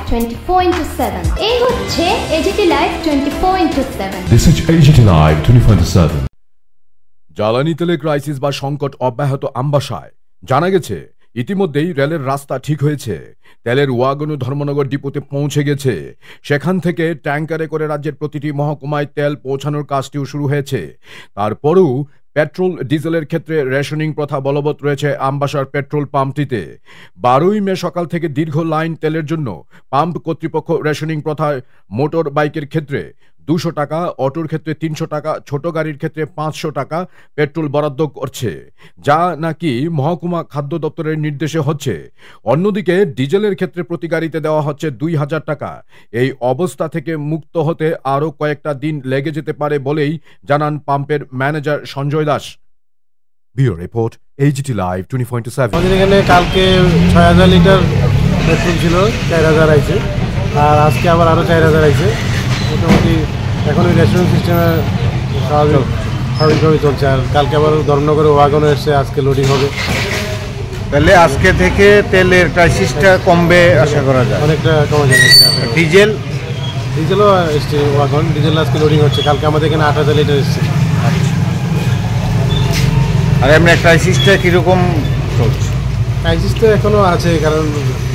24/7 এই হচ্ছে AGT Live 24/7 This is AGT Live 24/7 জ্বালানি তেলে ক্রাইসিস বা সংকট অব্যাহত আমবাসায় জানা গেছে ইতিমধ্যেই রেলের রাস্তা ঠিক হয়েছে তেলের ওয়াগন ধর্মনগর ডিপোতে পৌঁছে গেছে সেখান থেকে ট্যাঙ্কারে করে রাজ্যের প্রতিটি মহকুমায় তেল পৌঁছানোর কাজটিও শুরু হয়েছে তারপরও পেট্রোল ডিজেলের ক্ষেত্রে রেশনিং প্রথা বলবৎ রয়েছে আমবাসার পেট্রোল পাম্পটিতে 12 মে সকাল থেকে দীর্ঘ লাইন তেলের জন্য পাম্প কর্তৃপক্ষ রেশনিং প্রথায় মোটর বাইকের ক্ষেত্রে 200 টাকা অটোর ক্ষেত্রে 300 টাকা ছোট গাড়ির ক্ষেত্রে 500 টাকা পেট্রোল বরাদ্দ করছে যা নাকি মহকুমা খাদ্য দপ্তরের নির্দেশে হচ্ছে অন্যদিকে ডিজেলের ক্ষেত্রে প্রতি গাড়িতে দেওয়া হচ্ছে 2000 টাকা এই অবস্থা থেকে মুক্ত হতে আরো কয়েকটা দিন লেগে যেতে পারে বলেই জানান পাম্পের manager Sanjay Das bureau report AGT Live 24/7 আমাদের এখানে কালকে 6000 লিটার পেট্রোল ছিল 4000 আইছে আর আজকে আবার আরো 4000 আইছে মোটামুটি এখন ওই রেশনিং সিস্টেমে স্বাভাবিকভাবে চলছে আর কালকে আবার ধর্মনগরে ওয়াগন এসছে আজকে লোডিং হবে তাহলে আজকে থেকে তেলের ক্রাইসিসটা কমবে আশা করা যায় অনেকটা কমে যাবে ডিজেলও এসছে ওয়াগন ডিজেল আজকে লোডিং হচ্ছে কালকে আমাদের এখানে 8000 লিটার এসছে আর এমনি ক্রাইসিসটা কীরকম চলছে ক্রাইসিস তো এখনও আছে কারণ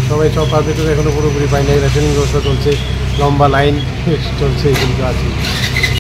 সবাই সব পারবে তো এখনও পুরোপুরি পাই নাই রেশনিং ব্যবস্থা চলছে লম্বা লাইন চলছে কিন্তু আছে